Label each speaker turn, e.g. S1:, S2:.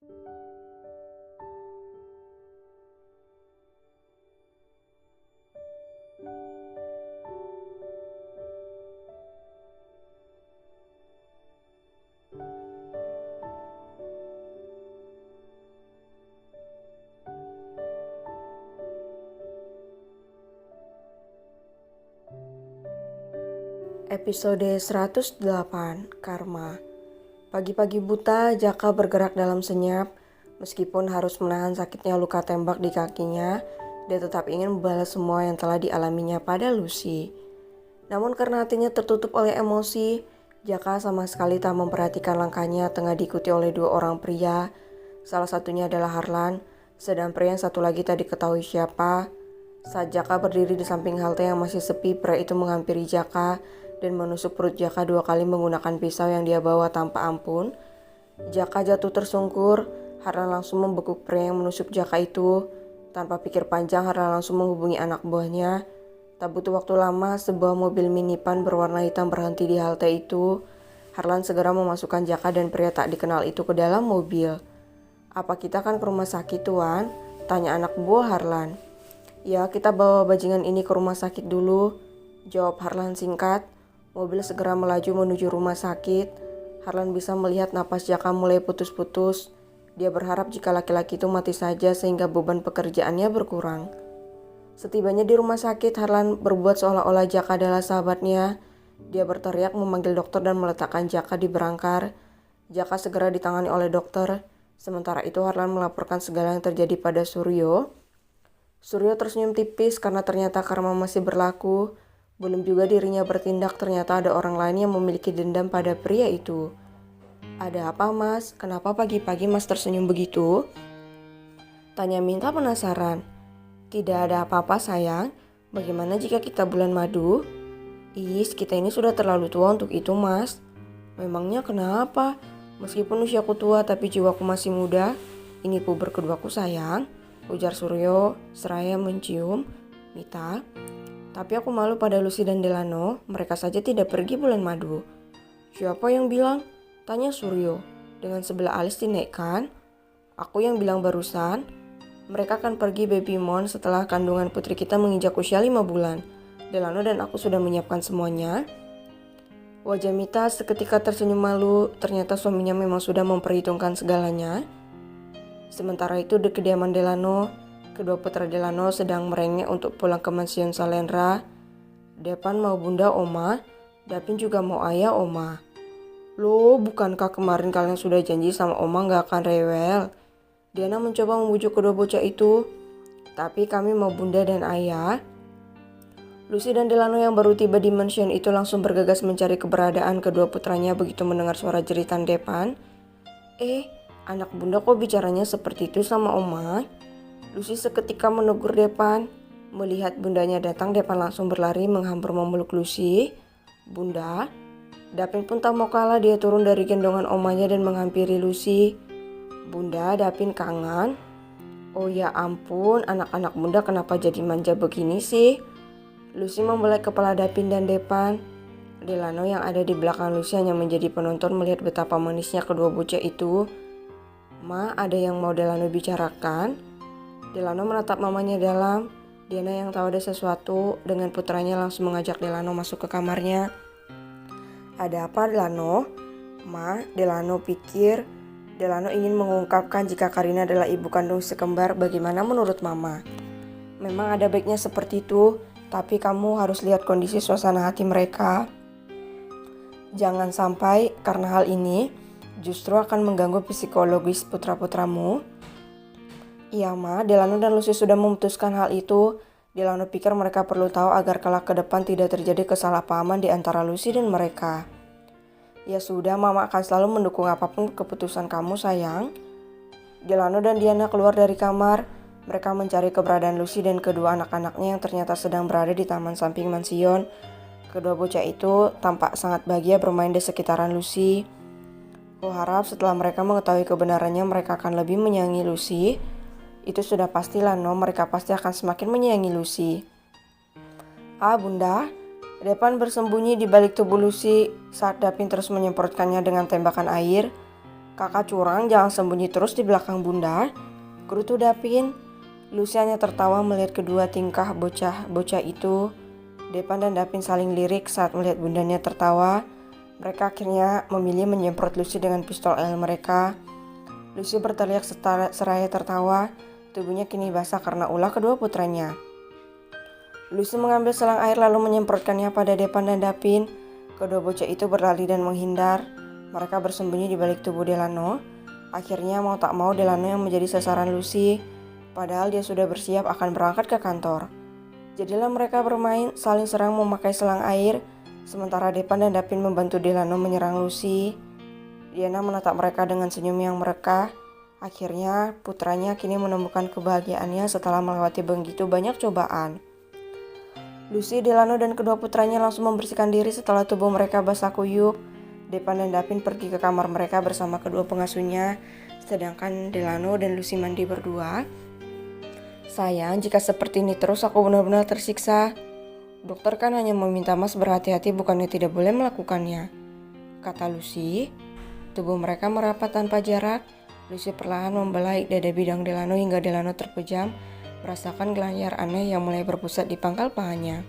S1: Episode 108, Karma. Pagi-pagi buta, Jaka bergerak dalam senyap. Meskipun harus menahan sakitnya luka tembak di kakinya, dia tetap ingin membalas semua yang telah dialaminya pada Lucy. Namun karena hatinya tertutup oleh emosi, Jaka sama sekali tak memperhatikan langkahnya tengah diikuti oleh dua orang pria. Salah satunya adalah Harlan, sedang pria yang satu lagi tak diketahui siapa. Saat Jaka berdiri di samping halte yang masih sepi, pria itu menghampiri Jaka dan menusuk perut Jaka 2 kali menggunakan pisau yang dia bawa tanpa ampun. Jaka jatuh tersungkur. Harlan langsung membekuk pria yang menusuk Jaka itu. Tanpa pikir panjang, Harlan langsung menghubungi anak buahnya. Tak butuh waktu lama, sebuah mobil minivan berwarna hitam berhenti di halte itu. Harlan segera memasukkan Jaka dan pria tak dikenal itu ke dalam mobil. "Apa kita kan ke rumah sakit, Tuan?" tanya anak buah Harlan. "Ya, kita bawa bajingan ini ke rumah sakit dulu," jawab Harlan singkat. Mobil segera melaju menuju rumah sakit. Harlan bisa melihat napas Jaka mulai putus-putus. Dia berharap jika laki-laki itu mati saja sehingga beban pekerjaannya berkurang. Setibanya di rumah sakit, Harlan berbuat seolah-olah Jaka adalah sahabatnya. Dia berteriak memanggil dokter dan meletakkan Jaka di berangkar. Jaka segera ditangani oleh dokter. Sementara itu Harlan melaporkan segala yang terjadi pada Suryo. Suryo tersenyum tipis karena ternyata karma masih berlaku. Belum juga dirinya bertindak, ternyata ada orang lain yang memiliki dendam pada pria itu. "Ada apa, Mas? Kenapa pagi-pagi Mas tersenyum begitu?" tanya Minta penasaran. "Tidak ada apa-apa, sayang. Bagaimana jika kita bulan madu?" "Is, kita ini sudah terlalu tua untuk itu, Mas." "Memangnya kenapa? Meskipun usiaku tua tapi jiwaku masih muda. Ini puber keduaku, sayang," ujar Suryo seraya mencium Mita. "Tapi aku malu pada Lucy dan Delano, mereka saja tidak pergi bulan madu." "Siapa yang bilang?" tanya Suryo dengan sebelah alis dinaikkan. "Aku yang bilang barusan. Mereka akan pergi baby moon setelah kandungan putri kita menginjak usia 5 bulan. Delano dan aku sudah menyiapkan semuanya." Wajah Mita seketika tersenyum malu, ternyata suaminya memang sudah memperhitungkan segalanya. Sementara itu di kediaman Delano, kedua putra Delano sedang merengek untuk pulang ke mansion Salendra. "Depan mau bunda oma, Dapin juga mau ayah oma." "Loh, bukankah kemarin kalian sudah janji sama oma gak akan rewel?" Diana mencoba membujuk kedua bocah itu. "Tapi kami mau bunda dan ayah." Lucy dan Delano yang baru tiba di mansion itu langsung bergegas mencari keberadaan kedua putranya begitu mendengar suara jeritan Depan. Anak bunda kok bicaranya seperti itu sama oma?" Lucy seketika menegur Depan. Melihat bundanya datang, Depan langsung berlari menghampur memeluk Lucy. "Bunda?" Dapin pun tak mau kalah, dia turun dari gendongan omanya dan menghampiri Lucy. "Bunda, Dapin kangen." "Oh ya ampun, anak-anak bunda kenapa jadi manja begini sih?" Lucy membelai kepala Dapin dan Depan. Delano yang ada di belakang Lucy hanya menjadi penonton melihat betapa manisnya kedua bocah itu. "Ma, ada yang mau Delano bicarakan?" Delano menatap mamanya dalam. Diana yang tahu ada sesuatu dengan putranya langsung mengajak Delano masuk ke kamarnya. "Ada apa, Delano?" "Ma, Delano pikir Delano ingin mengungkapkan jika Karina adalah ibu kandung sekembar. Bagaimana menurut Mama?" "Memang ada baiknya seperti itu, tapi kamu harus lihat kondisi suasana hati mereka. Jangan sampai karena hal ini justru akan mengganggu psikologis putra-putramu." "Iya, Ma, Delano dan Lucy sudah memutuskan hal itu. Delano pikir mereka perlu tahu agar kelak ke depan tidak terjadi kesalahpahaman di antara Lucy dan mereka." "Ya sudah, Mama akan selalu mendukung apapun keputusan kamu, sayang." Delano dan Diana keluar dari kamar. Mereka mencari keberadaan Lucy dan kedua anak-anaknya yang ternyata sedang berada di taman samping mansion. Kedua bocah itu tampak sangat bahagia bermain di sekitaran Lucy. Kuharap setelah mereka mengetahui kebenarannya mereka akan lebih menyayangi Lucy. Itu sudah pastilah, no, mereka pasti akan semakin menyayangi Lucy. "Ah, Bunda." Depan bersembunyi di balik tubuh Lucy saat Dapin terus menyemprotkannya dengan tembakan air. "Kakak curang, jangan sembunyi terus di belakang bunda," gerutu Dapin. Lucy hanya tertawa melihat kedua tingkah bocah-bocah itu. Depan dan Dapin saling lirik saat melihat bundanya tertawa. Mereka akhirnya memilih menyemprot Lucy dengan pistol air mereka. Lucy berteriak seraya tertawa. Tubuhnya kini basah karena ulah kedua putranya. Lucy mengambil selang air lalu menyemprotkannya pada Depan dan Dapin. Kedua bocah itu berlari dan menghindar. Mereka bersembunyi di balik tubuh Delano. Akhirnya mau tak mau Delano yang menjadi sasaran Lucy. Padahal dia sudah bersiap akan berangkat ke kantor. Jadilah mereka bermain saling serang memakai selang air. Sementara Depan dan Dapin membantu Delano menyerang Lucy. Diana menatap mereka dengan senyum yang merekah. Akhirnya putranya kini menemukan kebahagiaannya setelah melewati begitu banyak cobaan. Lucy, Delano dan kedua putranya langsung membersihkan diri setelah tubuh mereka basah kuyup. Depan dan Dapin pergi ke kamar mereka bersama kedua pengasuhnya, sedangkan Delano dan Lucy mandi berdua. "Sayang, jika seperti ini terus aku benar-benar tersiksa. Dokter kan hanya meminta Mas berhati-hati, bukannya tidak boleh melakukannya," kata Lucy. Tubuh mereka merapat tanpa jarak. Lucy perlahan membelai dada bidang Delano hingga Delano terpejam, merasakan gelayar aneh yang mulai berpusat di pangkal pahanya.